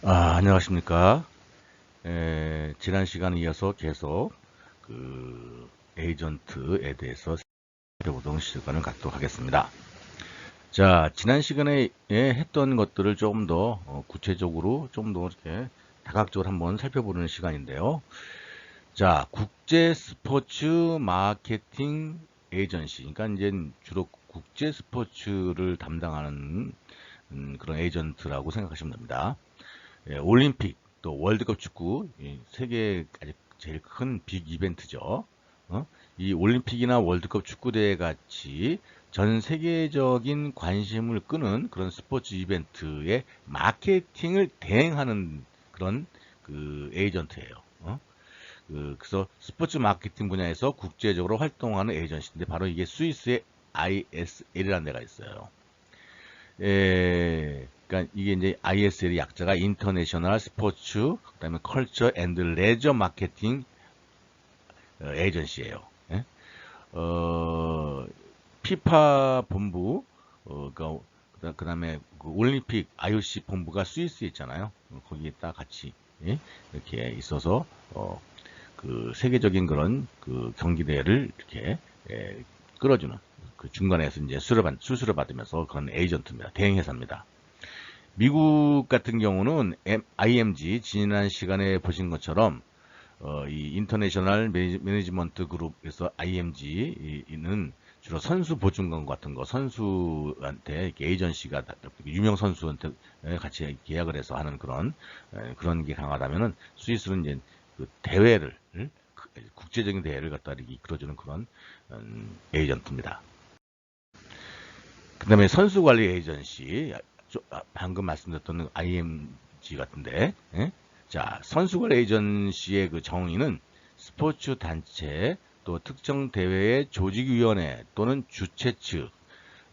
안녕하십니까. 지난 시간에 이어서 계속 에이전트에 대해서 살펴보던 시간을 갖도록 하겠습니다. 자, 지난 시간에 했던 것들을 조금 더 구체적으로 좀 더 이렇게 다각적으로 한번 살펴보는 시간인데요. 자, 국제 스포츠 마케팅 에이전시. 그러니까 이제 주로 국제 스포츠를 담당하는 그런 에이전트라고 생각하시면 됩니다. 올림픽, 또 월드컵 축구, 세계 제일 큰 빅 이벤트죠. 이 올림픽이나 월드컵 축구대회 같이 전 세계적인 관심을 끄는 그런 스포츠 이벤트의 마케팅을 대행하는 그런 에이전트예요. 그래서 스포츠 마케팅 분야에서 국제적으로 활동하는 에이전시인데 바로 이게 스위스의 ISL이라는 데가 있어요. 그러니까 이게 이제 ISL의 약자가 인터내셔널 스포츠, 그다음에 컬처 앤드 레저 마케팅 에이전시예요. 예? 피파 본부, 그다음에 그 올림픽 IOC 본부가 스위스에 있잖아요. 거기에 딱 같이 이렇게 있어서 그 세계적인 그런 그 경기 대회를 이렇게 끌어주는 그 중간에서 이제 수수료 받으면서 그런 에이전트입니다. 대행회사입니다. 미국 같은 경우는 IMG 지난 시간에 보신 것처럼 이 인터내셔널 매니지먼트 그룹에서 IMG는 주로 선수 보증금 같은 거 선수한테 에이전시가 유명 선수한테 같이 계약을 해서 하는 그런 게 강하다면은 스위스는 이제 그 대회를 국제적인 대회를 갖다 이렇게 이끌어주는 그런 에이전트입니다. 그 다음에 선수관리 에이전시, 방금 말씀드렸던 IMG 같은데, 자, 선수관리 에이전시의 그 정의는 스포츠 단체, 또 특정 대회의 조직위원회 또는 주최 측,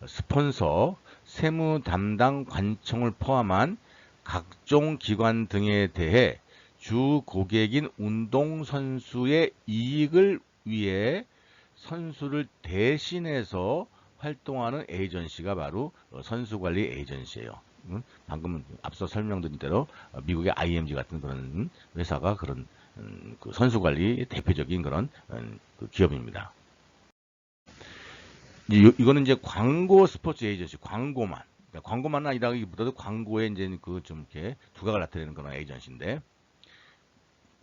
스폰서, 세무 담당 관청을 포함한 각종 기관 등에 대해 주 고객인 운동선수의 이익을 위해 선수를 대신해서 활동하는 에이전시가 바로 선수관리 에이전시예요. 방금 앞서 설명드린 대로 미국의 IMG 같은 그런 회사가 그런 그 선수관리 대표적인 그런 그 기업입니다. 이거는 이제 광고 스포츠 에이전시, 광고만. 그러니까 광고만 아니라기보다도 광고에 이제 그 좀 이렇게 두각을 나타내는 그런 에이전시인데,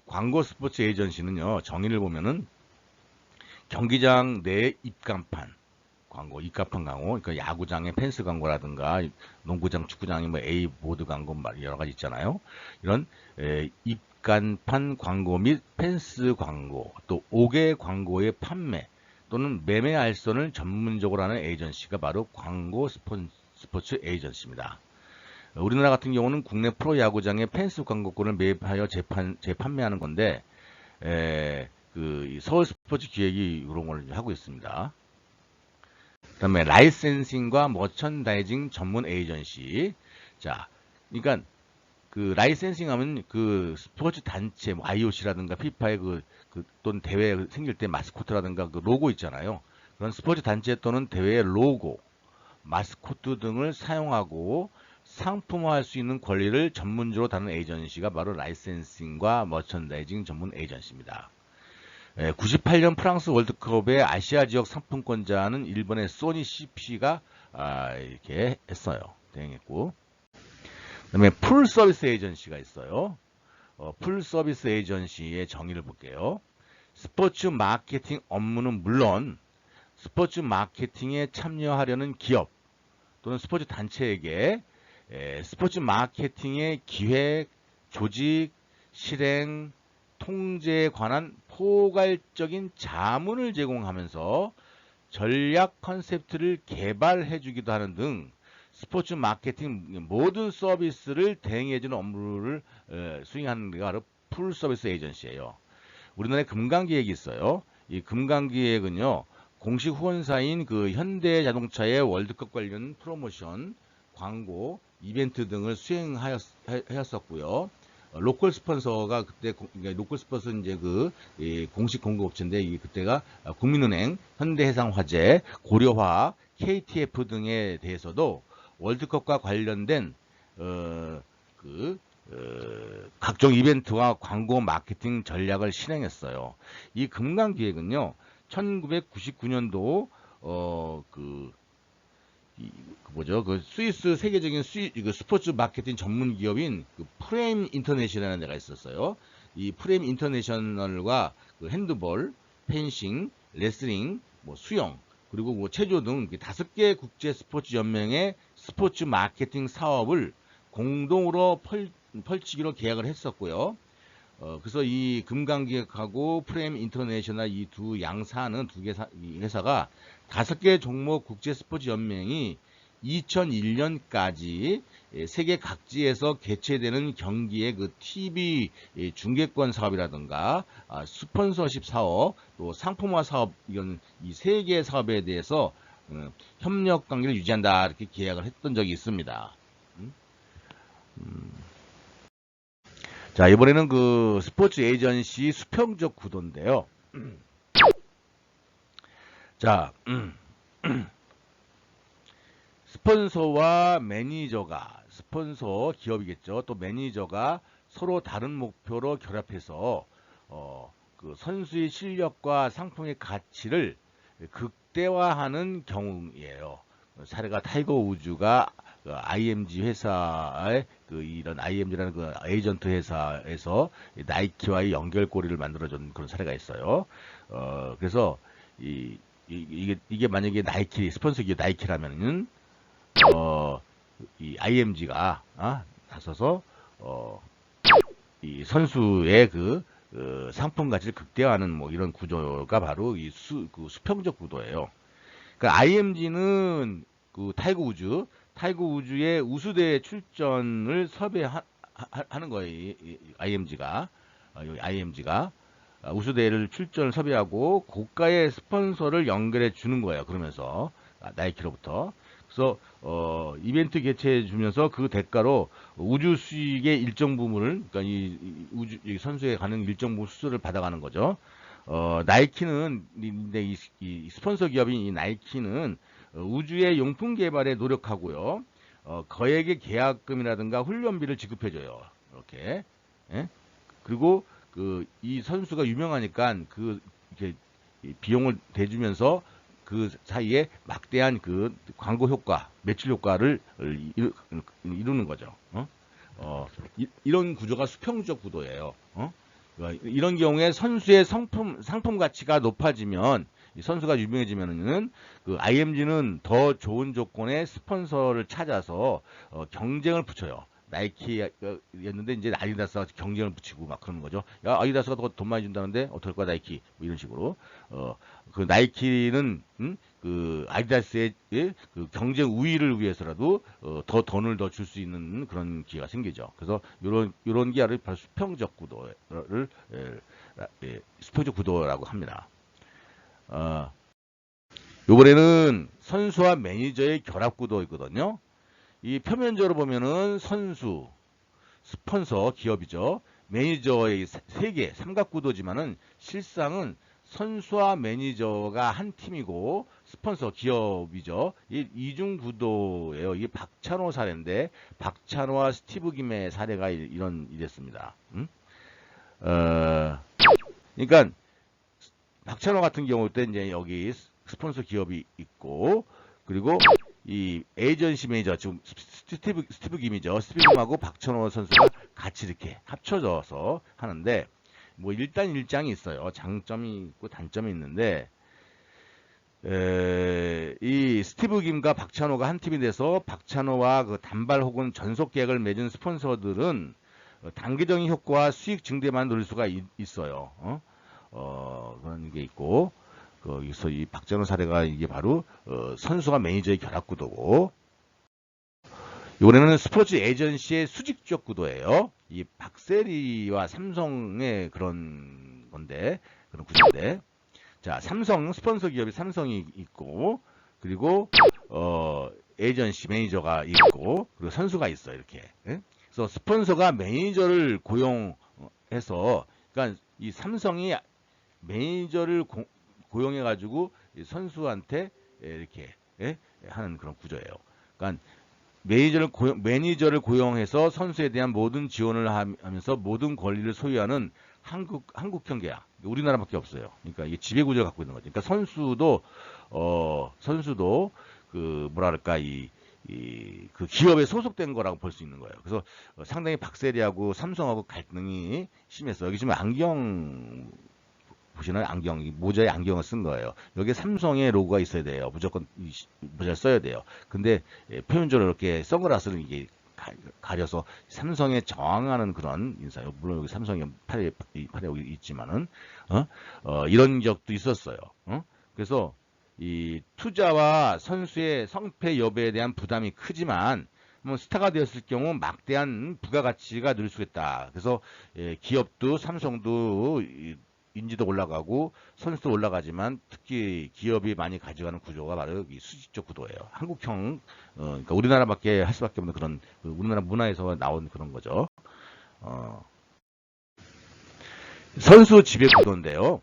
광고 스포츠 에이전시는요, 정의를 보면은 경기장 내 입간판 광고, 입간판 광고, 그러니까 야구장의 펜스 광고라든가 농구장, 축구장의 뭐 A 보드 광고 여러 가지 있잖아요. 이런 입간판 광고 및 펜스 광고, 또 5개 광고의 판매 또는 매매 알선을 전문적으로 하는 에이전시가 바로 광고 스포츠 에이전시입니다. 우리나라 같은 경우는 국내 프로야구장의 펜스 광고권을 매입하여 재판매하는 건데, 그 서울 스포츠 기획이 이런 걸 하고 있습니다. 그다음에 라이센싱과 머천다이징 전문 에이전시. 자, 그러니까 그 라이센싱 하면 그 스포츠 단체, 뭐 IOC라든가 피파의 또는 대회 생길 때 마스코트라든가 그 로고 있잖아요. 그런 스포츠 단체 또는 대회의 로고, 마스코트 등을 사용하고 상품화할 수 있는 권리를 전문적으로 다루는 에이전시가 바로 라이센싱과 머천다이징 전문 에이전시입니다. 98년 프랑스 월드컵의 아시아 지역 상품권자는 일본의 소니 CP가 이렇게 했어요. 대행했고. 그다음에 풀 서비스 에이전시가 있어요. 풀 서비스 에이전시의 정의를 볼게요. 스포츠 마케팅 업무는 물론 스포츠 마케팅에 참여하려는 기업 또는 스포츠 단체에게 스포츠 마케팅의 기획, 조직, 실행, 통제에 관한 포괄적인 자문을 제공하면서 전략 컨셉트를 개발해주기도 하는 등 스포츠 마케팅 모든 서비스를 대행해주는 업무를 수행하는 데가 바로 풀 서비스 에이전시예요. 우리나라에 금강기획이 있어요. 이 금강기획은요, 공식 후원사인 그 현대자동차의 월드컵 관련 프로모션, 광고, 이벤트 등을 수행하였었고요. 로컬 스폰서가 그때 그러니까 로컬 스폰서는 이제 공식 공급업체인데 이게 그때가 국민은행, 현대해상화재, 고려화학, KTF 등에 대해서도 월드컵과 관련된 그 각종 이벤트와 광고 마케팅 전략을 실행했어요. 이 금강기획은요, 1999년도 그 스위스 세계적인 스포츠 마케팅 전문 기업인 그 프레임 인터내셔널이라는 데가 있었어요. 이 프레임 인터내셔널과 그 핸드볼, 펜싱, 레슬링, 뭐 수영, 그리고 뭐 체조 등 5개 국제 스포츠 연맹의 스포츠 마케팅 사업을 공동으로 펼치기로 계약을 했었고요. 그래서 이 금강기획하고 프레임 인터내셔널 이 두 양사는 두 개 회사가 5개 종목 국제 스포츠 연맹이 2001년까지 세계 각지에서 개최되는 경기의 그 TV 중계권 사업이라든가 스폰서십 사업, 또 상품화 사업, 이건 이 세 개의 사업에 대해서 협력 관계를 유지한다, 이렇게 계약을 했던 적이 있습니다. 자, 이번에는 그 스포츠 에이전시 수평적 구도인데요. 자, 스폰서와 매니저가, 스폰서 기업이겠죠. 또 매니저가 서로 다른 목표로 결합해서 그 선수의 실력과 상품의 가치를 극대화하는 경우예요. 사례가 타이거 우즈가 IMG 회사의 이런 IMG라는 그 에이전트 회사에서 나이키와의 연결고리를 만들어준 그런 사례가 있어요. 그래서 이게 만약에 나이키 스폰서 기업 나이키라면은 이 IMG가 나서서 이 선수의 그 상품 가치를 극대화하는 뭐 이런 구조가 바로 이 수평적 구도예요. 그러니까 IMG는 그 타이거 우즈의 우수대회 출전을 섭외하는 거예요. IMG가 우수대회를 출전을 섭외하고 고가의 스폰서를 연결해 주는 거예요. 그러면서 나이키로부터. 그래서 이벤트 개최해 주면서 그 대가로 우주 수익의 일정 부분을, 그러니까 이 선수에 가는 일정 부분 수수료를 받아가는 거죠. 나이키는 이 스폰서 기업인 이 나이키는 우주의 용품 개발에 노력하고요. 거액의 계약금이라든가 훈련비를 지급해줘요. 이렇게. 예? 그리고 이 선수가 유명하니까 이렇게 비용을 대주면서 그 사이에 막대한 그 광고 효과, 매출 효과를 이루는 거죠. 이런 구조가 수평적 구도예요. 이런 경우에 선수의 상품 가치가 높아지면, 이 선수가 유명해지면은 그 IMG는 더 좋은 조건의 스폰서를 찾아서 경쟁을 붙여요. 나이키였는데 이제 아디다스가 경쟁을 붙이고 막 그러는 거죠. 야, 아디다스가 더 돈 많이 준다는데 어떨 거야 나이키, 뭐 이런 식으로. 그 나이키는 그 아디다스의 그 경쟁 우위를 위해서라도 더 돈을 더 줄 수 있는 그런 기회가 생기죠. 그래서 요런 기회를 바로 수평적 구도를 수평적 구도라고 합니다. 요번에는 선수와 매니저의 결합 구도이거든요. 이 표면적으로 보면은 선수, 스폰서, 기업이죠. 매니저의 세 개, 삼각구도지만은 실상은 선수와 매니저가 한 팀이고 스폰서, 기업이죠. 이 이중구도예요. 이게 박찬호 사례인데 박찬호와 스티브 김의 사례가 이랬습니다. 그러니까 박찬호 같은 경우 때 이제 여기 스폰서 기업이 있고, 그리고 이 에이전시 매니저, 지금 스티브 김이죠. 스티브 김하고 박찬호 선수가 같이 이렇게 합쳐져서 하는데, 뭐 일단 일장이 있어요. 장점이 있고 단점이 있는데, 이 스티브 김과 박찬호가 한 팀이 돼서 박찬호와 그 단발 혹은 전속 계약을 맺은 스폰서들은 단기적인 효과와 수익 증대만 노릴 수가 있어요. 그런 게 있고, 여기서 이 박찬호 사례가 이게 바로 선수와 매니저의 결합 구도고, 이번에는 스포츠 에이전시의 수직적 구도예요. 이 박세리와 삼성의 그런 건데, 그런 구조인데, 자, 삼성 스폰서 기업이 삼성이 있고, 그리고 에이전시 매니저가 있고, 그리고 선수가 있어 이렇게. 예? 그래서 스폰서가 매니저를 고용해서, 그러니까 이 삼성이 매니저를 고용해가지고 선수한테 이렇게 하는 그런 구조예요. 그러니까 매니저를 고용해서 선수에 대한 모든 지원을 하면서 모든 권리를 소유하는 한국형 계약. 우리나라밖에 없어요. 그러니까 이게 지배구조를 갖고 있는 거죠. 그러니까 선수도 그 뭐랄까 그 기업에 소속된 거라고 볼 수 있는 거예요. 그래서 상당히 박세리하고 삼성하고 갈등이 심했어. 여기 지금 안경 보시나요? 안경, 모자에 안경을 쓴 거예요. 여기에 삼성의 로고가 있어야 돼요. 무조건 모자를 써야 돼요. 근데 표면적으로 이렇게 선글라스를 이게 가려서 삼성에 저항하는 그런 인사요. 물론 여기 삼성이 팔에 여기 있지만은 이런 적도 있었어요. 그래서 이 투자와 선수의 성패 여부에 대한 부담이 크지만 뭐 스타가 되었을 경우 막대한 부가가치가 늘 수 있다. 그래서 기업도 삼성도 인지도 올라가고 선수도 올라가지만 특히 기업이 많이 가져가는 구조가 바로 이 수직적 구도예요. 한국형 그러니까 우리나라밖에 할 수밖에 없는 그런 우리나라 문화에서 나온 그런 거죠. 선수 지배 구도인데요.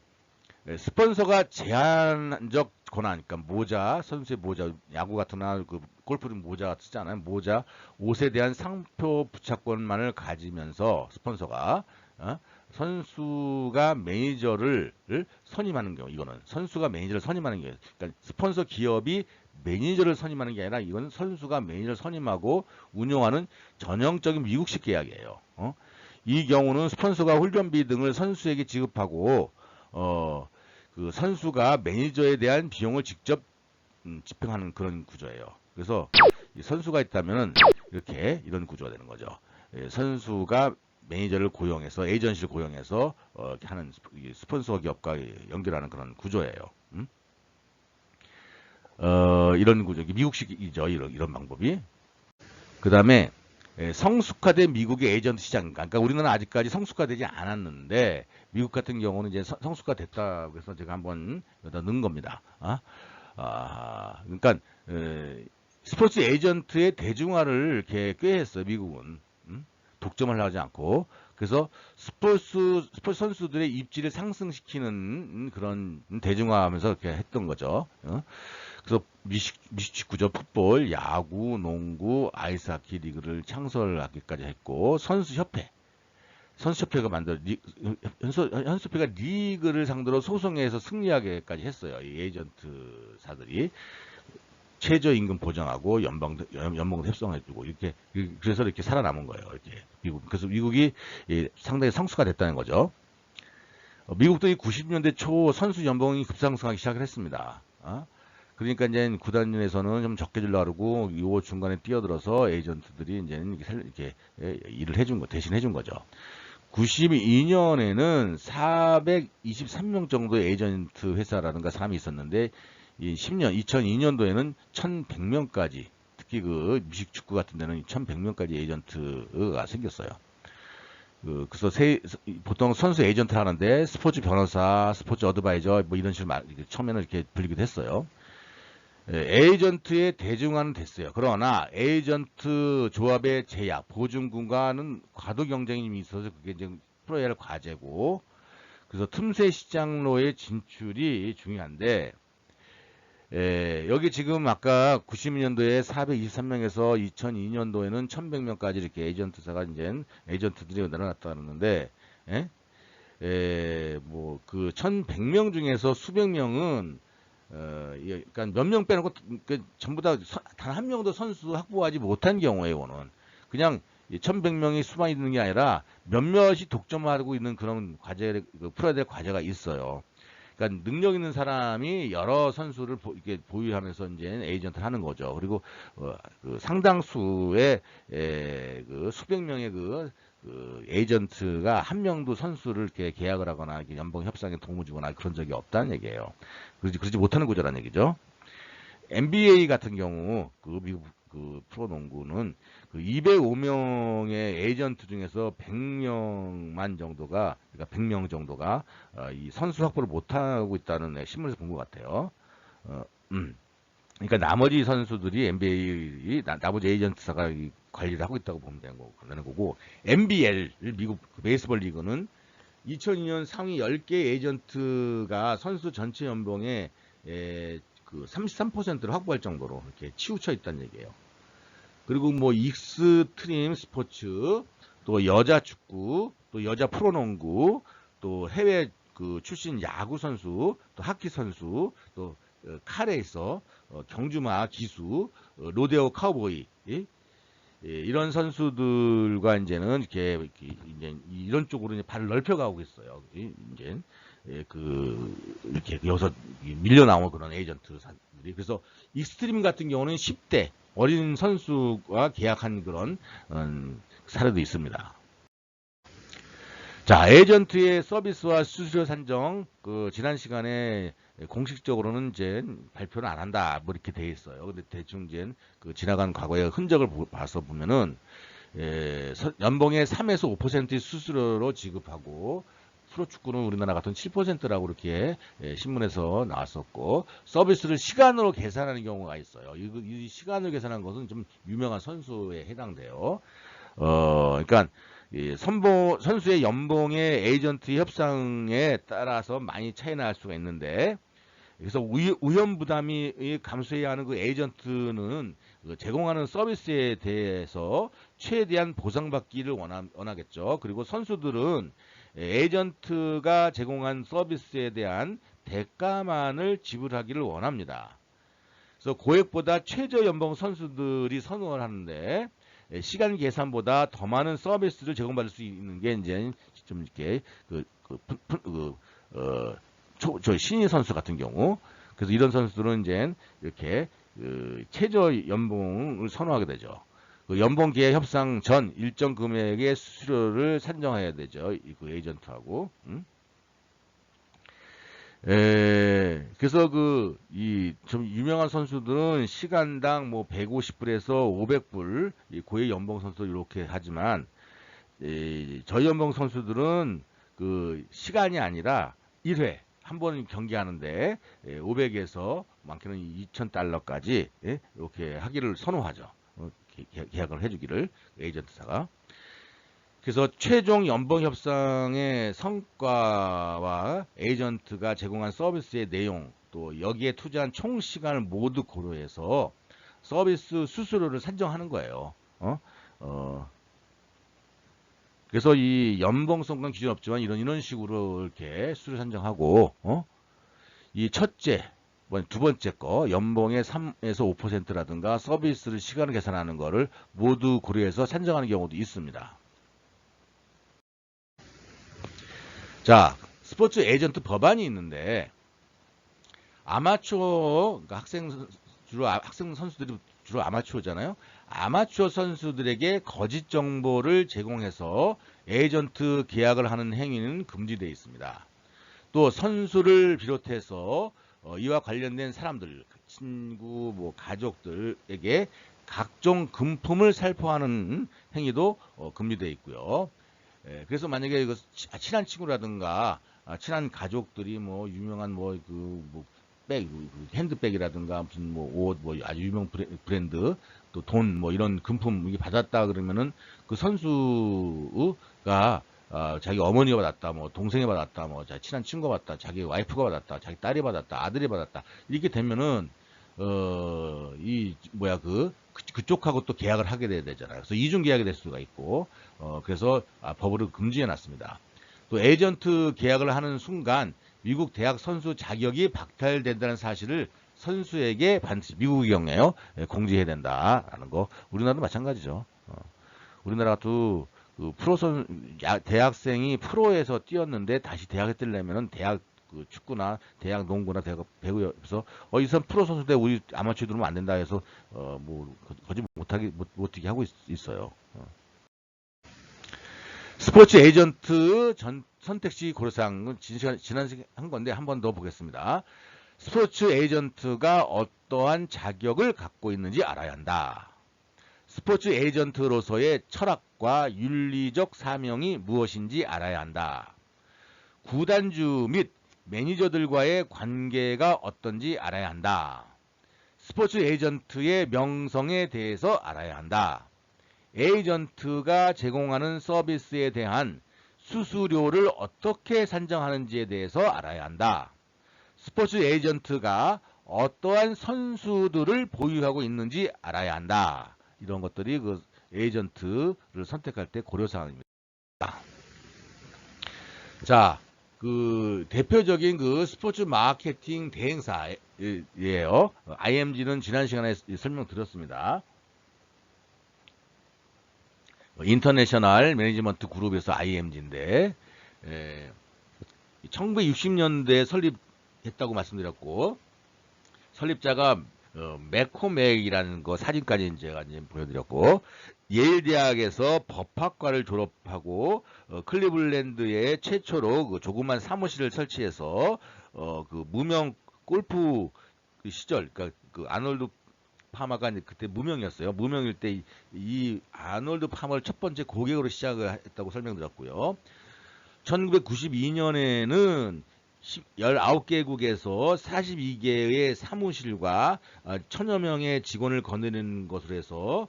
스폰서가 제한적 권한, 그러니까 모자, 선수의 모자, 야구 같은나 그 골프 모자 쓰잖아요. 모자, 옷에 대한 상표 부착권만을 가지면서 스폰서가 선수가 매니저를 선임하는 경우, 이거는 선수가 매니저를 선임하는 경우, 그러니까 스폰서 기업이 매니저를 선임하는 게 아니라 이건 선수가 매니저를 선임하고 운영하는 전형적인 미국식 계약이에요. 이 경우는 스폰서가 훈련비 등을 선수에게 지급하고 그 선수가 매니저에 대한 비용을 직접 집행하는 그런 구조예요. 그래서 선수가 있다면 이런 구조가 되는 거죠. 선수가 매니저를 고용해서 에이전시를 고용해서 하는 스폰서 기업과 연결하는 그런 구조예요. 이런 구조, 미국식이죠. 이런 방법이. 그 다음에 성숙화된 미국의 에이전트 시장, 그러니까 우리나라는 아직까지 성숙화되지 않았는데 미국 같은 경우는 이제 성숙화됐다고 해서 제가 한번 여기다 넣은 겁니다. 그러니까 스포츠 에이전트의 대중화를 이렇게 꽤 했어요. 미국은 독점을 하지 않고. 그래서 스포츠 선수들의 입지를 상승시키는 그런 대중화하면서 이렇게 했던 거죠. 그래서 미식축구죠. 풋볼, 야구, 농구, 아이스하키 리그를 창설하기까지 했고 선수협회가 선수협회가 리그를 상대로 소송해서 승리하게까지 했어요. 이 에이전트사들이 최저임금 보장하고 연봉도 협상해주고 이렇게 그래서 이렇게 살아남은 거예요. 이렇게 그래서 미국이 상당히 성수가 됐다는 거죠. 미국도 이 90년대 초 선수 연봉이 급상승하기 시작을 했습니다. 그러니까 이제 구단에서는 좀 적게 주려고 그러고 요 중간에 뛰어들어서 에이전트들이 이제 이렇게 일을 대신 해준 거죠. 92년에는 423명 정도의 에이전트 회사라든가 사람이 있었는데 2002년도에는 1100명까지 특히 그 미식축구 같은 데는 1100명까지 에이전트가 생겼어요. 그래서 보통 선수 에이전트 하는데 스포츠 변호사, 스포츠 어드바이저 뭐 이런 식으로 처음에는 이렇게 불리기도 했어요. 에이전트의 대중화는 됐어요. 그러나 에이전트 조합의 제약, 보증금과는 과도 경쟁이 있어서 그게 이제 풀어야 할 과제고, 그래서 틈새 시장로의 진출이 중요한데, 여기 지금 아까 92년도에 423명에서 2002년도에는 1100명까지 이렇게 에이전트사가 이제 에이전트들이 늘어났다 그러는데, 뭐 그 1100명 중에서 수백 명은 그러니까 몇 명 빼놓고 전부 다 단 한 명도 선수 확보하지 못한 경우에는 그냥 1100명이 수만 있는 게 아니라 몇몇이 독점하고 있는 그런 과제를 풀어야 될 과제가 있어요. 그러니까 능력 있는 사람이 여러 선수를 이렇게 보유하면서 이제 에이전트를 하는 거죠. 그리고 그 상당수의 그 수백 명의 그 에이전트가 한 명도 선수를 이렇게 계약을 하거나 이렇게 연봉 협상에 도움을 주거나 그런 적이 없다는 얘기예요. 그러지 못하는 구조라는 얘기죠. NBA 같은 경우 그 미국 그 프로농구는 그 205명의 에이전트 중에서 100명만 정도가 그러니까 100명 정도가 이 선수 확보를 못하고 있다는 신문에서 본 것 같아요. 그러니까 나머지 선수들이 NBA 나머지 에이전트사가 관리를 하고 있다고 보면 되는 거고 NBL 미국 베이스볼 리그는 2002년 상위 10개 에이전트가 선수 전체 연봉의 그 33%를 확보할 정도로 이렇게 치우쳐 있다는 얘기예요. 그리고 뭐 익스트림 스포츠, 또 여자 축구, 또 여자 프로농구, 또 해외 그 출신 야구 선수, 또 하키 선수, 또 카레이서, 경주마 기수, 로데오 카우보이, 예? 예, 이런 선수들과 이제는 이렇게 이제 이런 쪽으로 이제 발을 넓혀가고 있어요. 이제 예, 이렇게 여기서 밀려 나온 그런 에이전트들이. 그래서 익스트림 같은 경우는 10대 어린 선수와 계약한 그런 사례도 있습니다. 자, 에이전트의 서비스와 수수료 산정, 지난 시간에 공식적으로는 이제 발표를 안 한다, 뭐 이렇게 돼 있어요. 근데 대충 이제 지나간 과거의 흔적을 봐서 보면은, 연봉의 3에서 5%의 수수료로 지급하고, 프로축구는 우리나라 같은 7%라고 이렇게 신문에서 나왔었고, 서비스를 시간으로 계산하는 경우가 있어요. 이 시간을 계산한 것은 좀 유명한 선수에 해당돼요. 그러니까 선수의 연봉의 에이전트 협상에 따라서 많이 차이 날 수가 있는데, 그래서 우연 부담이 감수해야 하는 그 에이전트는 제공하는 서비스에 대해서 최대한 보상받기를 원하겠죠. 그리고 선수들은 에이전트가 제공한 서비스에 대한 대가만을 지불하기를 원합니다. 그래서 고액보다 최저 연봉 선수들이 선호를 하는데, 시간 계산보다 더 많은 서비스를 제공받을 수 있는 게 이제 좀 이렇게 저 신인 선수 같은 경우, 그래서 이런 선수들은 이제 이렇게 최저 연봉을 선호하게 되죠. 연봉 계약 협상 전 일정 금액의 수수료를 산정해야 되죠. 그 에이전트하고. 그래서 좀 유명한 선수들은 시간당 뭐 150불에서 500불, 고액 연봉 선수 이렇게 하지만, 저연봉 선수들은 시간이 아니라 1회, 한 번 경기하는데, 500에서 많게는 2000달러까지, 이렇게 하기를 선호하죠. 계약을 해주기를, 에이전트사가. 그래서 최종 연봉 협상의 성과와 에이전트가 제공한 서비스의 내용, 또 여기에 투자한 총 시간을 모두 고려해서 서비스 수수료를 산정하는 거예요. 그래서 이 연봉성과는 기준 없지만 이런 식으로 이렇게 수수료 산정하고, 이 첫째, 두 번째 거 연봉의 3에서 5%라든가 서비스를 시간을 계산하는 거를 모두 고려해서 산정하는 경우도 있습니다. 자, 스포츠 에이전트 법안이 있는데, 아마추어, 그러니까 학생 선수들이 주로 아마추어잖아요. 아마추어 선수들에게 거짓 정보를 제공해서 에이전트 계약을 하는 행위는 금지되어 있습니다. 또 선수를 비롯해서 이와 관련된 사람들, 친구, 뭐 가족들에게 각종 금품을 살포하는 행위도 금지되어 있고요. 그래서 만약에 이거 친한 친구라든가 친한 가족들이 뭐 유명한 백, 핸드백이라든가 무슨 뭐 옷, 뭐 아주 유명 브랜드, 또 돈, 뭐 이런 금품 이게 받았다 그러면은 그 선수가 자기 어머니가 받았다, 뭐 동생이 받았다, 뭐 친한 친구가 받았다, 자기 와이프가 받았다, 자기 딸이 받았다, 아들이 받았다 이렇게 되면은 그쪽하고 또 계약을 하게 돼야 되잖아요. 그래서 이중 계약이 될 수가 있고, 그래서 법으로 금지해 놨습니다. 또 에이전트 계약을 하는 순간 미국 대학 선수 자격이 박탈된다는 사실을 선수에게 반드시 미국의 경우에요 공지해야 된다라는 거. 우리나라도 마찬가지죠. 우리나라도 대학생이 프로에서 뛰었는데 다시 대학에 뛰려면은 대학 축구나 대학 농구나 대학 배구에서 이 사람 프로 선수인데 우리 아마추어 들어오면 안 된다 해서 거짓 못 뛰게 하고 있어요. 스포츠 에이전트 선택지 고려사항은 지난 시간에 한 건데 한 번 더 보겠습니다. 스포츠 에이전트가 어떠한 자격을 갖고 있는지 알아야 한다. 스포츠 에이전트로서의 철학과 윤리적 사명이 무엇인지 알아야 한다. 구단주 및 매니저들과의 관계가 어떤지 알아야 한다. 스포츠 에이전트의 명성에 대해서 알아야 한다. 에이전트가 제공하는 서비스에 대한 수수료를 어떻게 산정하는지에 대해서 알아야 한다. 스포츠 에이전트가 어떠한 선수들을 보유하고 있는지 알아야 한다. 이런 것들이 그 에이전트를 선택할 때 고려 사항입니다. 자, 그 대표적인 그 스포츠 마케팅 대행사예요. IMG는 지난 시간에 설명드렸습니다. 인터내셔널 매니지먼트 그룹에서 IMG인데 1960년대에 설립했다고 말씀드렸고, 설립자가 맥코맥이라는 거 사진까지 제가 이제 보여드렸고, 예일 대학에서 법학과를 졸업하고 클리블랜드에 최초로 그 조그만 사무실을 설치해서 그 무명 골프 그 시절, 그러니까 그 아놀드 파마가 그때 무명이었어요. 무명일 때 이 아놀드 파마를 첫 번째 고객으로 시작을 했다고 설명드렸고요. 1992년에는 19개국에서 42개의 사무실과 1000여 명의 직원을 거느리는 것으로 해서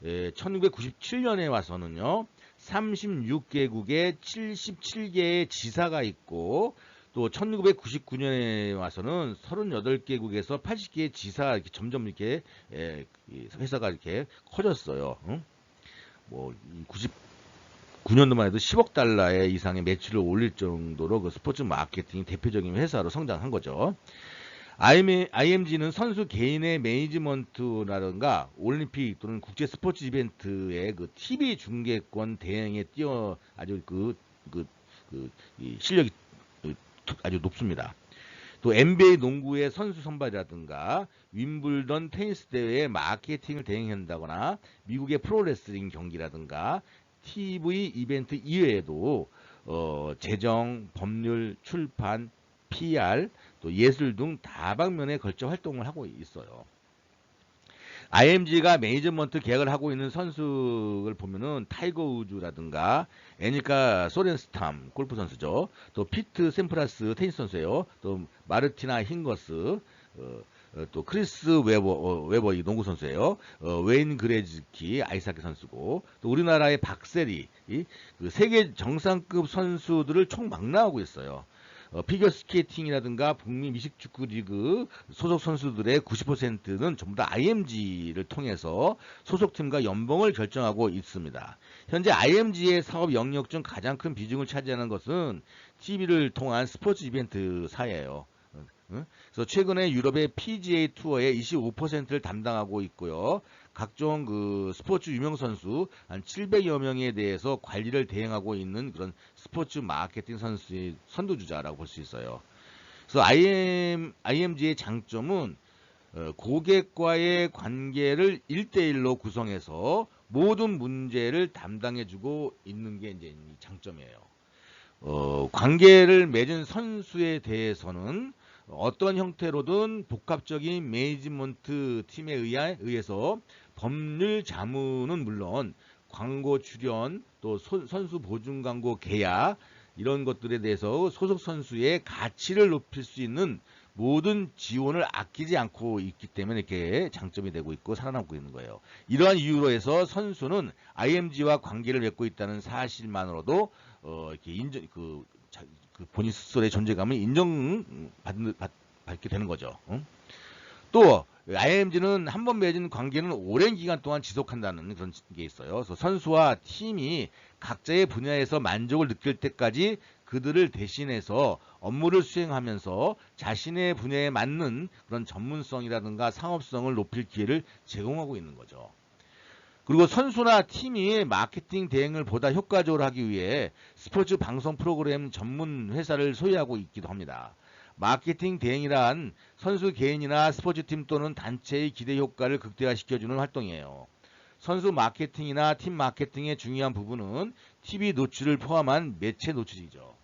1997년에 와서는요 36개국에 77개의 지사가 있고, 또 1999년에 와서는 38개국에서 80개의 지사, 이렇게 점점 이렇게 회사가 이렇게 커졌어요. 뭐 99년도만 해도 10억 달러의 이상의 매출을 올릴 정도로 그 스포츠 마케팅이 대표적인 회사로 성장한 거죠. IMG는 선수 개인의 매니지먼트라든가 올림픽 또는 국제 스포츠 이벤트의 그 TV 중계권 대행에 아주 이 실력이 아주 높습니다. 또 NBA 농구의 선수 선발이라든가 윈블던 테니스 대회의 마케팅을 대행한다거나 미국의 프로레슬링 경기라든가 TV 이벤트 이외에도 재정, 법률, 출판, PR, 또 예술 등 다방면에 걸쳐 활동을 하고 있어요. IMG가 매니지먼트 계약을 하고 있는 선수를 보면은 타이거 우즈라든가 애니카 소렌스탐 골프 선수죠. 또 피트 샘프라스 테니스 선수예요. 또 마르티나 힌거스, 또 크리스 웨버 이 농구 선수예요. 웨인 그레즈키 아이스하키 선수고, 또 우리나라의 박세리 그 세계 정상급 선수들을 총 망라하고 있어요. 피겨스케이팅이라든가 북미 미식축구 리그 소속 선수들의 90%는 전부 다 IMG를 통해서 소속팀과 연봉을 결정하고 있습니다. 현재 IMG의 사업 영역 중 가장 큰 비중을 차지하는 것은 TV를 통한 스포츠 이벤트 사예요. 그래서 최근에 유럽의 PGA 투어의 25%를 담당하고 있고요. 각종 그 스포츠 유명 선수 한 700여 명에 대해서 관리를 대행하고 있는 그런 스포츠 마케팅 선수의 선두주자라고 볼 수 있어요. 그래서 IMG의 장점은 고객과의 관계를 1대1로 구성해서 모든 문제를 담당해주고 있는 게 이제 장점이에요. 관계를 맺은 선수에 대해서는 어떤 형태로든 복합적인 매니지먼트 팀에 의해서 법률 자문은 물론 광고 출연, 또 선수 보증 광고 계약 이런 것들에 대해서 소속 선수의 가치를 높일 수 있는 모든 지원을 아끼지 않고 있기 때문에 이렇게 장점이 되고 있고 살아남고 있는 거예요. 이러한 이유로 해서 선수는 IMG와 관계를 맺고 있다는 사실만으로도 이렇게 그 본인 스스로의 존재감을 인정받게 되는 거죠. 또 IMG는 한 번 맺은 관계는 오랜 기간 동안 지속한다는 그런 게 있어요. 그래서 선수와 팀이 각자의 분야에서 만족을 느낄 때까지 그들을 대신해서 업무를 수행하면서 자신의 분야에 맞는 그런 전문성이라든가 상업성을 높일 기회를 제공하고 있는 거죠. 그리고 선수나 팀이 마케팅 대행을 보다 효과적으로 하기 위해 스포츠 방송 프로그램 전문 회사를 소유하고 있기도 합니다. 마케팅 대행이란 선수 개인이나 스포츠팀 또는 단체의 기대 효과를 극대화시켜주는 활동이에요. 선수 마케팅이나 팀 마케팅의 중요한 부분은 TV 노출을 포함한 매체 노출이죠.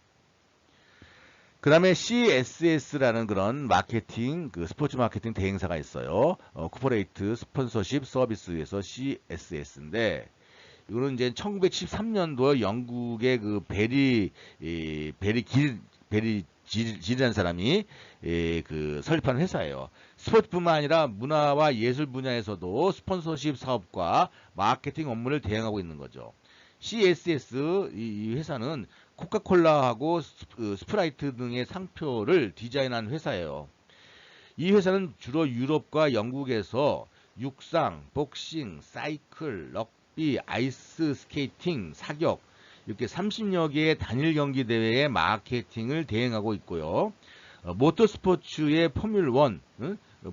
그 다음에 CSS라는 그런 마케팅, 그 스포츠 마케팅 대행사가 있어요. 코퍼레이트 스폰서십 서비스에서 CSS인데, 이거는 이제 1973년도 영국의 그 베리 질이라는 사람이 그 설립한 회사예요. 스포츠뿐만 아니라 문화와 예술 분야에서도 스폰서십 사업과 마케팅 업무를 대행하고 있는 거죠. CSS 이 회사는 코카콜라하고 스프라이트 등의 상표를 디자인한 회사예요. 이 회사는 주로 유럽과 영국에서 육상, 복싱, 사이클, 럭비, 아이스 스케이팅, 사격 이렇게 30여 개의 단일 경기 대회의 마케팅을 대행하고 있고요. 모터스포츠의 포뮬1,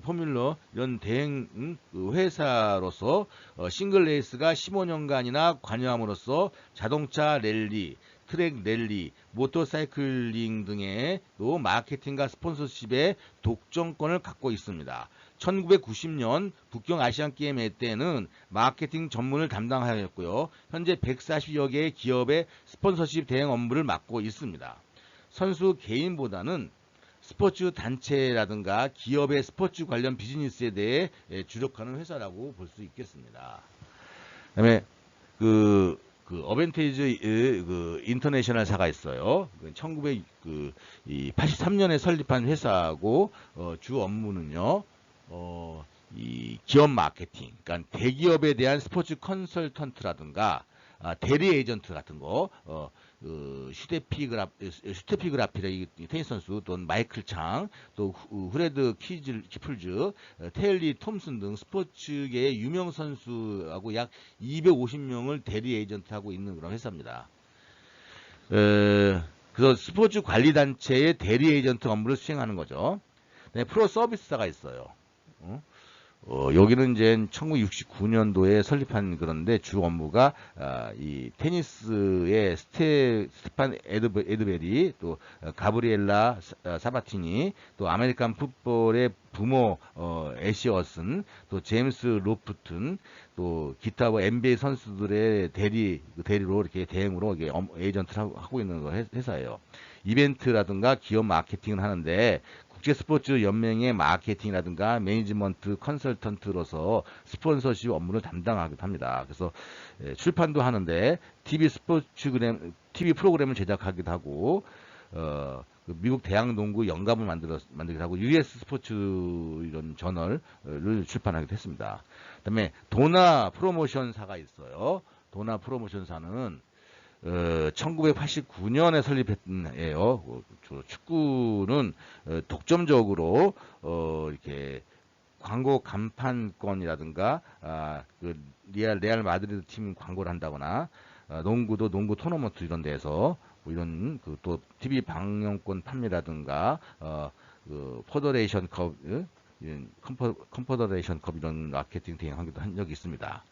포뮬러 이런 대행 그 회사로서 싱글 레이스가 15년간이나 관여함으로써 자동차 랠리, 트랙 랠리, 모터사이클링 등의 또 마케팅과 스폰서십의 독점권을 갖고 있습니다. 1990년 북경 아시안게임 때는 마케팅 전문을 담당하였고요. 현재 140여 개의 기업의 스폰서십 대행 업무를 맡고 있습니다. 선수 개인보다는 스포츠 단체라든가 기업의 스포츠 관련 비즈니스에 대해 주력하는 회사라고 볼 수 있겠습니다. 그다음에 그 어벤테이지 그 인터내셔널사가 있어요. 1983년에 설립한 회사고 주 업무는요. 이 기업 마케팅, 그러니까 대기업에 대한 스포츠 컨설턴트라든가 대리 에이전트 같은 거, 슈테피그라피라 이 테니스 선수, 또 마이클 창, 또 후레드 키플즈, 테일리 톰슨 등 스포츠계의 유명 선수하고 약 250명을 대리 에이전트하고 있는 그런 회사입니다. 그래서 스포츠 관리 단체의 대리 에이전트 업무를 수행하는 거죠. 네, 프로 서비스사가 있어요. 여기는 이제 1969년도에 설립한 그런데 주 업무가 이 테니스의 스테판 에드베리, 또 가브리엘라 사바티니, 또 아메리칸 풋볼의 부모 애시 어슨, 또 제임스 로프튼, 또 기타 NBA 선수들의 대리로 이렇게 대행으로 이게 에이전트를 하고 있는 회사예요. 이벤트라든가 기업 마케팅을 하는데 국제스포츠 연맹의 마케팅이라든가 매니지먼트 컨설턴트로서 스폰서십 업무를 담당하기도 합니다. 그래서 출판도 하는데 TV 프로그램을 제작하기도 하고 미국 대학 농구 연갑을 만들기도 하고 US 스포츠 이런 저널을 출판하기도 했습니다. 그다음에 도나 프로모션사가 있어요. 도나 프로모션사는 1989년에 설립했예요. 축구는 독점적으로 이렇게 광고 간판권이라든가 그 레알 마드리드 팀 광고를 한다거나 농구도 농구 토너먼트 이런 데서 뭐 이런 그 또 TV 방영권 판매라든가 그 포더레이션 컵, 컨퍼더레이션 컵 이런 마케팅 대행하기도 한 적이 있습니다.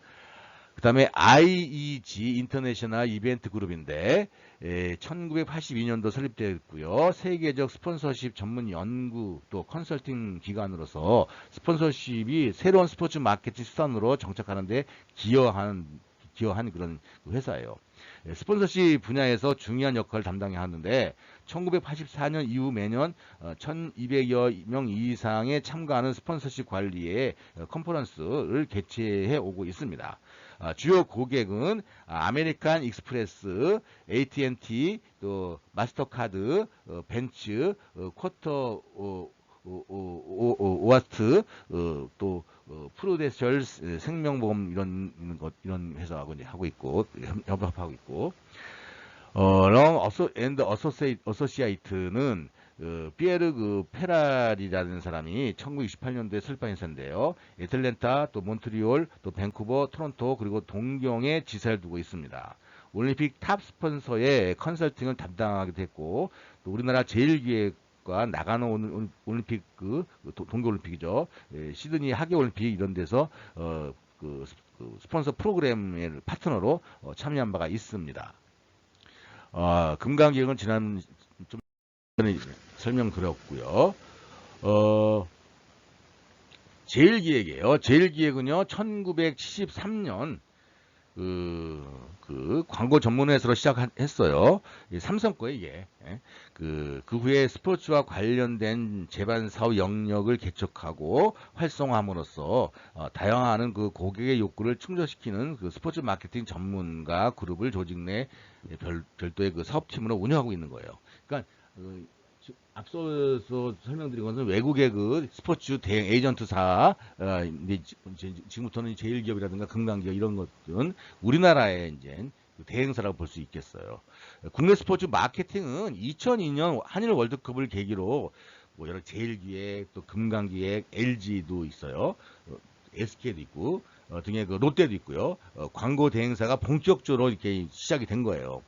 그 다음에 IEG 인터내셔널 이벤트 그룹인데 1982년도 설립되었고요. 세계적 스폰서십 전문 연구 또 컨설팅 기관으로서 스폰서십이 새로운 스포츠 마케팅 수단으로 정착하는데 기여한 그런 회사예요. 스폰서십 분야에서 중요한 역할을 담당하는데 1984년 이후 매년 1200여 명 이상의 참가하는 스폰서십 관리의 컨퍼런스를 개최해 오고 있습니다. 주요 고객은 아메리칸 익스프레스, AT&T, 또 마스터카드, 벤츠, 쿼터 오아스트, 또 프루덴셜 생명보험 이런 회사하고 이제 하고 있고 협업하고 있고 롱 어소시에이트는 피에르 페라리라는 사람이 1968년도에 설립한 회사인데요. 애틀랜타, 또 몬트리올, 또 밴쿠버, 토론토 그리고 동경에 지사를 두고 있습니다. 올림픽 탑 스폰서의 컨설팅을 담당하기도 했고 또 우리나라 제일기획과 나가노 올림픽 동계올림픽이죠. 시드니 하계올림픽 이런 데서 스폰서 프로그램의 파트너로 참여한 바가 있습니다. 금강기획은 지난 좀 전에 설명드렸고요. 제일기획이에요. 제일기획은요, 1973년 그 광고 전문회사로 시작했어요. 삼성 거예요, 이게. 그 후에 스포츠와 관련된 제반 사업 영역을 개척하고 활성화함으로써 다양한 그 고객의 욕구를 충족시키는 그 스포츠 마케팅 전문가 그룹을 조직 내 별도의 그 사업팀으로 운영하고 있는 거예요. 그러니까 앞서서 설명드린 것은 외국의 그 스포츠 대행 에이전트사, 지금부터는 제일기업이라든가 금강기업 이런 것들은 우리나라의 이제 대행사라고 볼 수 있겠어요. 국내 스포츠 마케팅은 2002년 한일 월드컵을 계기로 뭐 여러 제일기획, 또 금강기획, LG도 있어요. SK도 있고 등의 그 롯데도 있고요. 광고 대행사가 본격적으로 이렇게 시작이 된 거예요.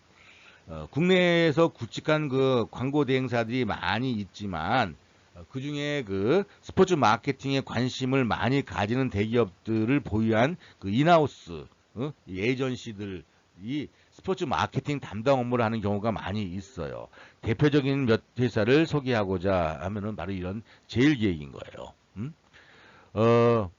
국내에서 굵직한 그 광고 대행사들이 많이 있지만 그 중에 그 스포츠 마케팅에 관심을 많이 가지는 대기업들을 보유한 그 인하우스 이 에이전시들이 스포츠 마케팅 담당 업무를 하는 경우가 많이 있어요. 대표적인 몇 회사를 소개하고자 하면은 바로 이런 제일기획인 거예요. 어,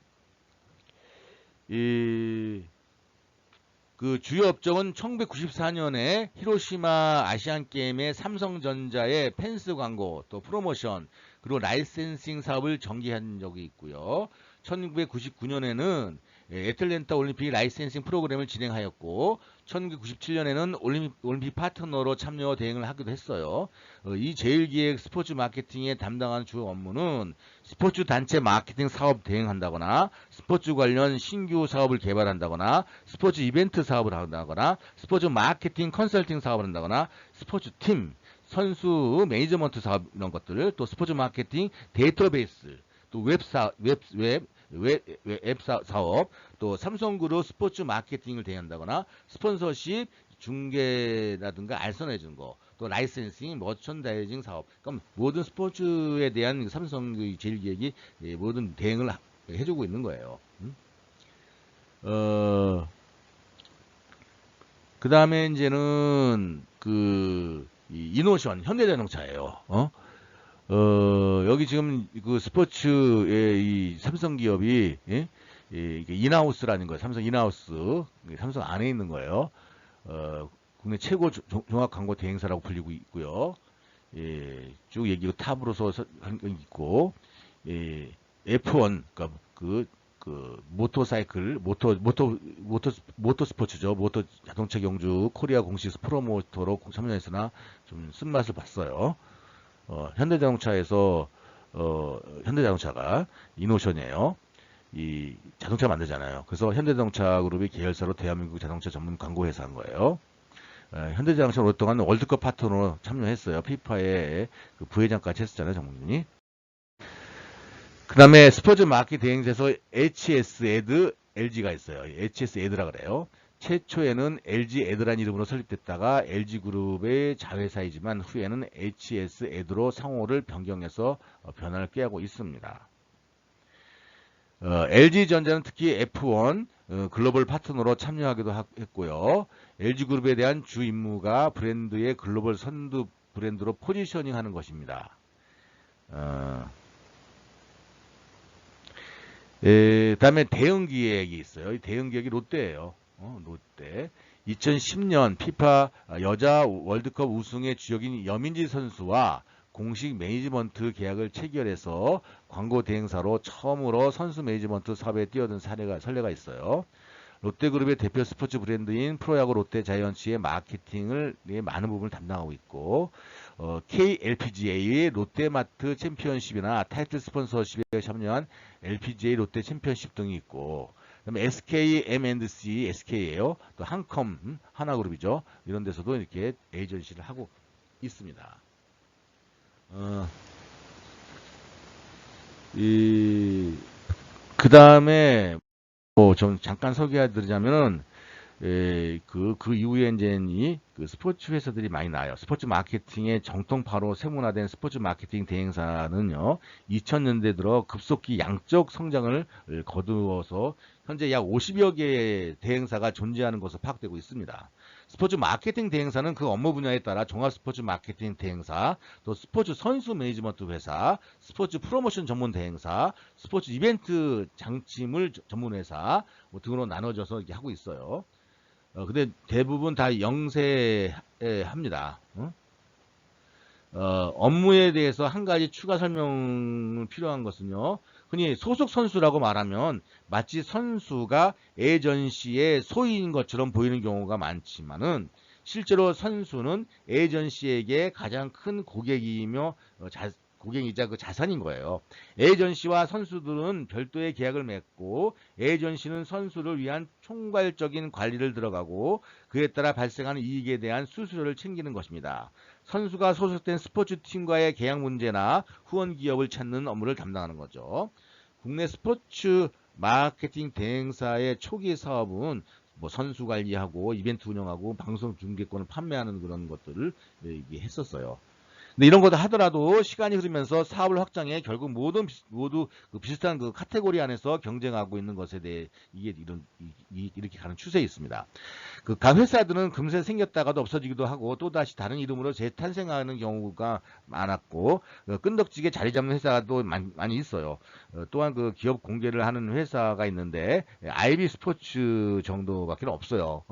그 주요 업종은 1994년에 히로시마 아시안 게임의 삼성전자의 펜스 광고, 또 프로모션, 그리고 라이센싱 사업을 전개한 적이 있고요. 1999년에는 애틀랜타 올림픽 라이센싱 프로그램을 진행하였고 1997년에는 올림픽 파트너로 참여 대행을 하기도 했어요. 이 제일기획 스포츠 마케팅에 담당한 주 업무는 스포츠 단체 마케팅 사업 대행한다거나 스포츠 관련 신규 사업을 개발한다거나 스포츠 이벤트 사업을 한다거나 스포츠 마케팅 컨설팅 사업을 한다거나 스포츠 팀 선수 매니지먼트 사업 이런 것들, 또 스포츠 마케팅 데이터베이스, 또 웹 사업, 또 삼성그룹 스포츠 마케팅을 대행한다거나 스폰서십 중계라든가 알선해 주는 거, 또 라이센싱, 머천다이징 사업. 그럼 모든 스포츠에 대한 삼성 제일기획이 모든 대행을 해주고 있는 거예요. 그 다음에 이제는 이노션 현대자동차예요. 여기 지금 그 스포츠의 이 삼성 기업이, 예? 이게 인하우스라는 거예요. 삼성 인하우스. 삼성 안에 있는 거예요. 국내 최고 종합 광고 대행사라고 불리고 있고요. 예, 쭉 얘기고 탑으로서 있고, 예, F1, 그러니까 모터사이클, 모터 스포츠죠. 모터 자동차 경주 코리아 공식 프로모터로 참여했으나 좀 쓴맛을 봤어요. 현대자동차에서 현대자동차가 이노션이에요. 이 자동차 만들잖아요. 그래서 현대자동차 그룹이 계열사로 대한민국 자동차 전문 광고 회사인 거예요. 현대자동차 오랫동안 월드컵 파트너로 참여했어요. 피파의 그 부회장까지 했었잖아요, 정국진이. 그 다음에 스포츠 마켓 대행사에서 HS 에드 LG가 있어요. HS 에드라 그래요. 최초에는 LG 에드란 이름으로 설립됐다가 LG그룹의 자회사이지만 후에는 HS 에드로 상호를 변경해서 변화를 꾀하고 있습니다. LG전자는 특히 F1 글로벌 파트너로 참여하기도 했고요. LG그룹에 대한 주 임무가 브랜드의 글로벌 선두 브랜드로 포지셔닝 하는 것입니다. 다음에 대응기획이 있어요. 이 대응기획이 롯데예요. 롯데. 2010년 피파 여자 월드컵 우승의 주역인 여민지 선수와 공식 매니지먼트 계약을 체결해서 광고 대행사로 처음으로 선수 매니지먼트 사업에 뛰어든 선례가 있어요. 롯데그룹의 대표 스포츠 브랜드인 프로야구 롯데자이언츠의 마케팅을 많은 부분을 담당하고 있고, KLPGA의 롯데마트 챔피언십이나 타이틀 스폰서십에 참여한 LPGA 롯데 챔피언십 등이 있고, 그다음에 SK M&C SK예요. 또 한컴 하나그룹이죠. 이런 데서도 이렇게 에이전시를 하고 있습니다. 그 다음에 좀 잠깐 소개해드리자면은 그 이후에 이제 그 스포츠 회사들이 많이 나요. 스포츠 마케팅의 정통파로 세분화된 스포츠 마케팅 대행사는요, 2000년대 들어 급속히 양적 성장을 거두어서 현재 약 50여 개의 대행사가 존재하는 것으로 파악되고 있습니다. 스포츠 마케팅 대행사는 그 업무 분야에 따라 종합 스포츠 마케팅 대행사, 또 스포츠 선수 매니지먼트 회사, 스포츠 프로모션 전문 대행사, 스포츠 이벤트 장치물 전문 회사 등으로 나눠져서 이렇게 하고 있어요. 근데 대부분 다 영세합니다. 업무에 대해서 한 가지 추가 설명 필요한 것은요. 흔히 소속 선수라고 말하면 마치 선수가 에이전시의 소유인 것처럼 보이는 경우가 많지만은 실제로 선수는 에이전시에게 가장 큰 고객이며 고객이자 그 자산인 거예요. 에이전시와 선수들은 별도의 계약을 맺고 에이전시는 선수를 위한 총괄적인 관리를 들어가고 그에 따라 발생하는 이익에 대한 수수료를 챙기는 것입니다. 선수가 소속된 스포츠팀과의 계약 문제나 후원 기업을 찾는 업무를 담당하는 거죠. 국내 스포츠 마케팅 대행사의 초기 사업은 뭐 선수 관리하고 이벤트 운영하고 방송 중계권을 판매하는 그런 것들을 했었어요. 근데 이런 거다 하더라도 시간이 흐르면서 사업을 확장해 결국 모두 그 비슷한 그 카테고리 안에서 경쟁하고 있는 것에 대해 이게 이렇게 가는 추세에 있습니다. 그 각 회사들은 금세 생겼다가도 없어지기도 하고 또다시 다른 이름으로 재탄생하는 경우가 많았고 끈덕지게 자리 잡는 회사가 또 많이 있어요. 또한 그 기업 공개를 하는 회사가 있는데 IB 스포츠 정도밖에 없어요.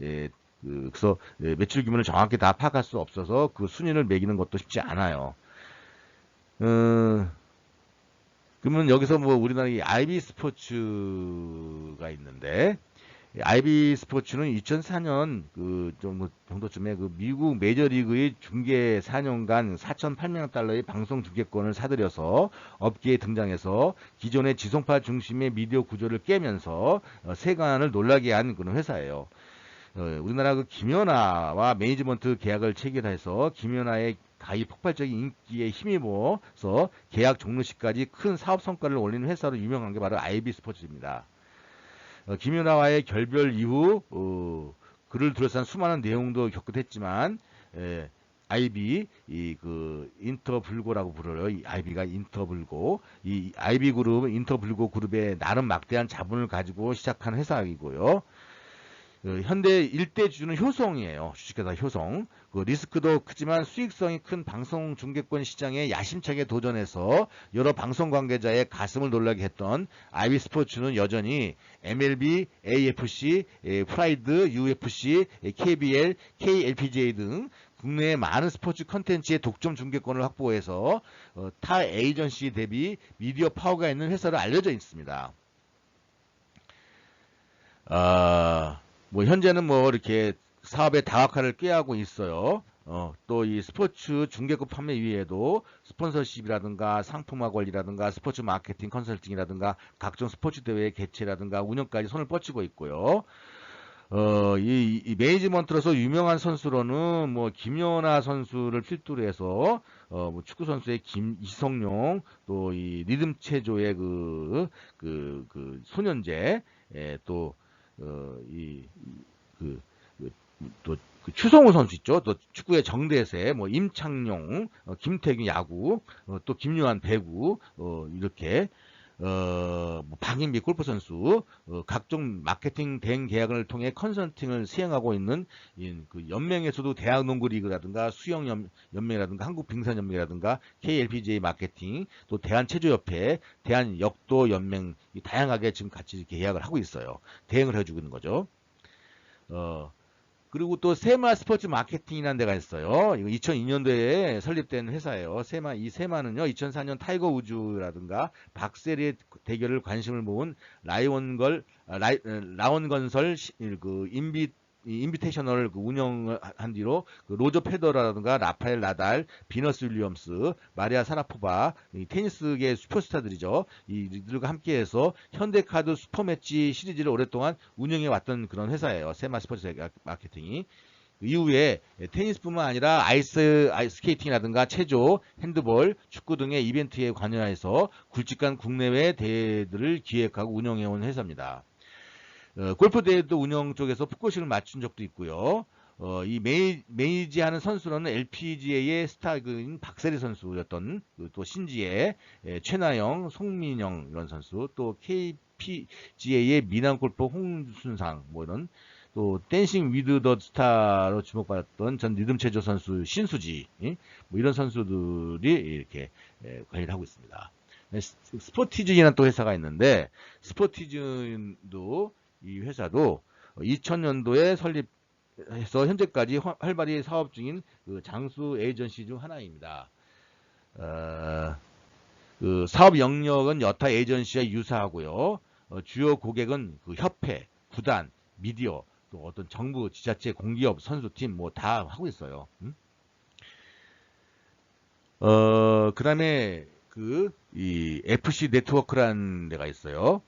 예, 그래서 매출 규모를 정확히 다 파악할 수 없어서 그 순위를 매기는 것도 쉽지 않아요. 그러면 여기서 뭐 우리나라 이 IB 스포츠가 있는데 IB 스포츠는 2004년 그 정도쯤에 그 미국 메이저리그의 중계 4년간 4,800만 달러의 방송 중계권을 사들여서 업계에 등장해서 기존의 지성파 중심의 미디어 구조를 깨면서 세간을 놀라게 한 그런 회사예요. 우리나라 그 김연아와 매니지먼트 계약을 체결해서 김연아의 가히 폭발적인 인기에 힘입어서 계약 종료 시까지 큰 사업 성과를 올리는 회사로 유명한 게 바로 IB 스포츠입니다. 김연아와의 결별 이후 그를 둘러싼 수많은 내용도 겪었지만 IB 그 인터불고라고 불러요. 이 IB가 인터불고 이 IB 그룹 인터불고 그룹의 나름 막대한 자본을 가지고 시작한 회사이고요. 현대 일대주주는 효성이에요. 주식회사 효성. 그 리스크도 크지만 수익성이 큰 방송 중계권 시장에 야심차게 도전해서 여러 방송 관계자의 가슴을 놀라게 했던 IB 스포츠는 여전히 MLB, AFC, 프라이드, UFC, KBL, KLPGA 등 국내의 많은 스포츠 컨텐츠의 독점 중계권을 확보해서 타 에이전시 대비 미디어 파워가 있는 회사로 알려져 있습니다. 뭐 현재는 뭐 이렇게 사업의 다각화를 꾀하고 있어요. 또 이 스포츠 중계권 판매 이외에도 스폰서십이라든가 상품화 관리라든가 스포츠 마케팅 컨설팅이라든가 각종 스포츠 대회 개최라든가 운영까지 손을 뻗치고 있고요. 이 매니지먼트로서 유명한 선수로는 뭐 김연아 선수를 필두로 해서 뭐 축구 선수의 이성용 또 이 리듬 체조의 그 손현재 또 그, 또, 그 추성호 선수 있죠. 또 축구의 정대세, 뭐 임창용, 김태균 야구, 또 김요한 배구, 이렇게 뭐 박인비 골프 선수, 각종 마케팅 대행 계약을 통해 컨설팅을 수행하고 있는 그 연맹에서도 대학농구 리그라든가 수영 연맹이라든가 한국빙산연맹이라든가 KLPGA 마케팅, 또 대한체조협회, 대한역도 연맹 다양하게 지금 같이 이렇게 계약을 하고 있어요. 대행을 해주고 있는 거죠. 그리고 또 세마 스포츠 마케팅이라는 데가 있어요. 이거 2002년도에 설립된 회사예요. 이 세마는요, 2004년 타이거 우즈라든가 박세리의 대결을 관심을 모은 라원건설 그 인비테이셔널 그 운영을 한 뒤로 그 로저 페더러라든가 라파엘 나달, 비너스 윌리엄스, 마리아 사라포바, 테니스계 슈퍼스타들이죠. 이들과 함께해서 현대카드 슈퍼매치 시리즈를 오랫동안 운영해 왔던 그런 회사예요. 세마 스포츠 마케팅이. 이후에 테니스뿐만 아니라 아이스 스케이팅이라든가 체조, 핸드볼, 축구 등의 이벤트에 관여해서 굵직한 국내외 대회들을 기획하고 운영해온 회사입니다. 골프 대회도 운영 쪽에서 풋고식을 맞춘 적도 있고요. 이 매니지하는 선수로는 LPGA의 스타인 박세리 선수였던 또 신지혜, 최나영, 송민영 이런 선수, 또 KPGA의 미남 골퍼 홍순상 뭐 이런 또 댄싱 위드 더 스타로 주목받았던 전 리듬 체조 선수 신수지 뭐 이런 선수들이 이렇게 관리를 하고 있습니다. 스포티즌이라는 또 회사가 있는데 스포티즌도 이 회사도 2000년도에 설립해서 현재까지 활발히 사업 중인 그 장수 에이전시 중 하나입니다. 그 사업 영역은 여타 에이전시와 유사하고요. 주요 고객은 그 협회, 구단, 미디어, 또 어떤 정부, 지자체, 공기업, 선수팀 뭐 다 하고 있어요. 그 다음에 이 FC 네트워크라는 데가 있어요.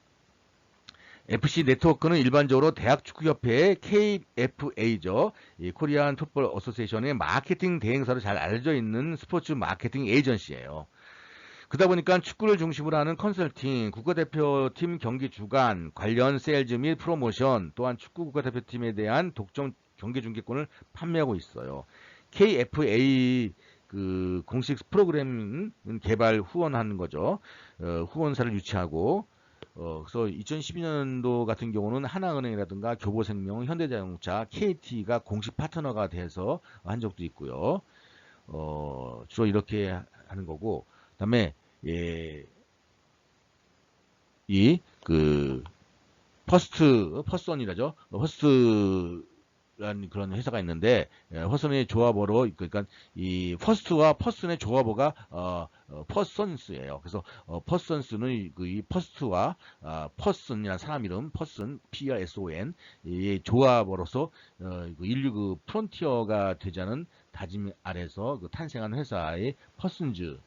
FC 네트워크는 일반적으로 대학축구협회의 KFA죠. 이 코리안 풋볼 어소시에이션의 마케팅 대행사로 잘 알려져 있는 스포츠 마케팅 에이전시예요. 그러다 보니까 축구를 중심으로 하는 컨설팅, 국가대표팀 경기 주관, 관련 세일즈 및 프로모션, 또한 축구 국가대표팀에 대한 독점 경기 중계권을 판매하고 있어요. KFA 그 공식 프로그램 개발 후원하는 거죠. 후원사를 유치하고 그래서 2012년도 같은 경우는 하나은행이라든가 교보생명, 현대자동차, KT가 공식 파트너가 돼서 한 적도 있고요. 주로 이렇게 하는 거고, 그다음에 예, 이그 퍼스트원이라죠. 퍼스트라는 그런 회사가 있는데, 퍼스트의 조합어로, 그러니까 이 퍼스트와 퍼슨의 조합어가 퍼슨스예요. 그래서 퍼슨스는 이 퍼스트와 퍼슨이라는 사람 이름, 퍼슨 PRSON 이 조합어로서 인류 그 프론티어가 되자는 다짐 아래서 탄생한 회사의 퍼슨즈.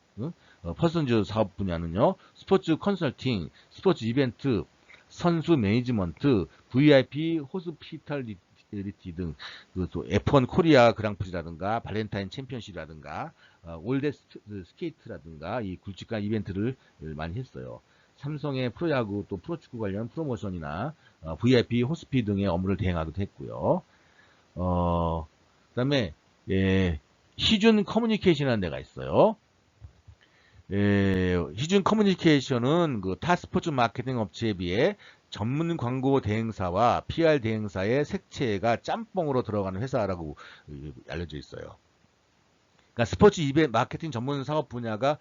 퍼슨즈 사업 분야는요, 스포츠 컨설팅, 스포츠 이벤트, 선수 매니지먼트, VIP 호스피탈리티 등, 또 F1 코리아 그랑프리라든가 발렌타인 챔피언십이라든가 올드 스케이트라든가 이 굵직한 이벤트를 많이 했어요. 삼성의 프로야구 또 프로축구 관련 프로모션이나 VIP 호스피 등의 업무를 대행하기도 했고요. 그다음에 희준 커뮤니케이션이라는 데가 있어요. 희준 커뮤니케이션은 그 타 스포츠 마케팅 업체에 비해 전문 광고 대행사와 PR 대행사의 색채가 짬뽕으로 들어가는 회사라고 알려져 있어요. 그러니까 스포츠 이벤트 마케팅 전문 사업 분야가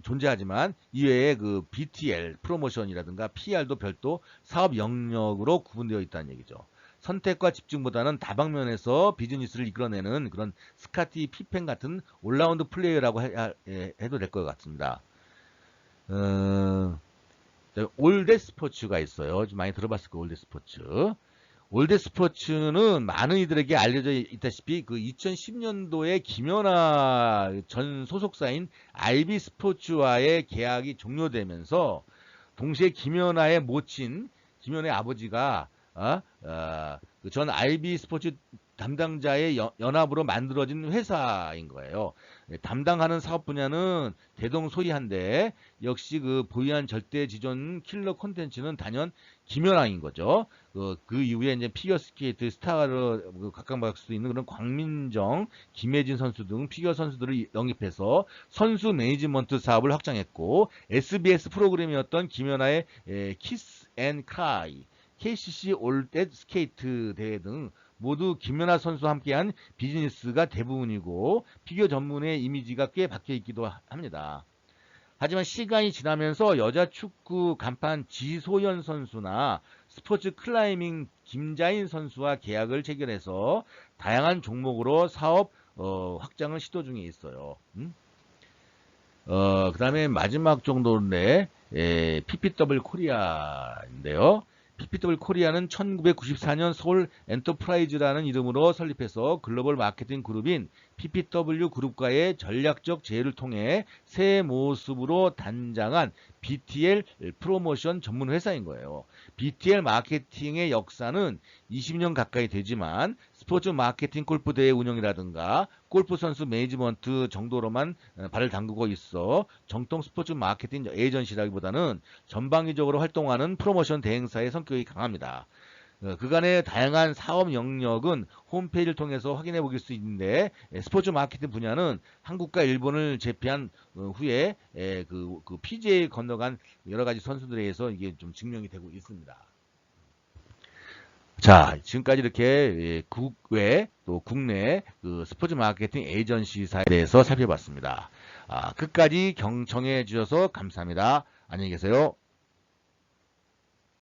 존재하지만 이외에 그 BTL 프로모션이라든가 PR도 별도 사업 영역으로 구분되어 있다는 얘기죠. 선택과 집중보다는 다방면에서 비즈니스를 이끌어내는 그런 스카티 피펜 같은 올라운드 플레이어라고 해도 될 것 같습니다. 올드 스포츠가 있어요. 좀 많이 들어봤을 거예요. 올드 스포츠. 올드 스포츠는 많은 이들에게 알려져 있다시피 그 2010년도에 김연아 전 소속사인 IB 스포츠와의 계약이 종료되면서 동시에 김연아의 모친 김연아의 아버지가 전 IB 스포츠 담당자의 연합으로 만들어진 회사인 거예요. 담당하는 사업 분야는 대동소이한데 역시 그 보유한 절대지존 킬러 콘텐츠는 단연 김연아인 거죠. 그 이후에 이제 피겨스케이트 스타로 각광받을 수 있는 그런 광민정, 김혜진 선수 등 피겨 선수들을 영입해서 선수 매니지먼트 사업을 확장했고 SBS 프로그램이었던 김연아의 키스 앤 크라이, KCC 올댓 스케이트 대회 등 모두 김연아 선수와 함께한 비즈니스가 대부분이고 피겨 전문의 이미지가 꽤 바뀌어 있기도 합니다. 하지만 시간이 지나면서 여자 축구 간판 지소연 선수나 스포츠 클라이밍 김자인 선수와 계약을 체결해서 다양한 종목으로 사업 확장을 시도 중에 있어요. 그 다음에 마지막 정도인데 PPW 코리아인데요. PPW 코리아는 1994년 서울 엔터프라이즈라는 이름으로 설립해서 글로벌 마케팅 그룹인 PPW 그룹과의 전략적 제휴를 통해 새 모습으로 단장한 BTL 프로모션 전문 회사인 거예요. BTL 마케팅의 역사는 20년 가까이 되지만 스포츠 마케팅 골프 대회 운영이라든가 골프 선수 매니지먼트 정도로만 발을 담그고 있어 정통 스포츠 마케팅 에이전시라기보다는 전방위적으로 활동하는 프로모션 대행사의 성격이 강합니다. 그간의 다양한 사업 영역은 홈페이지를 통해서 확인해 보실 수 있는데 스포츠 마케팅 분야는 한국과 일본을 제패한 후에 그 PGA 건너간 여러 가지 선수들에 의해서 이게 좀 증명이 되고 있습니다. 자, 지금까지 이렇게 국외 또 국내 그 스포츠 마케팅 에이전시사에 대해서 살펴봤습니다. 끝까지 경청해 주셔서 감사합니다. 안녕히 계세요.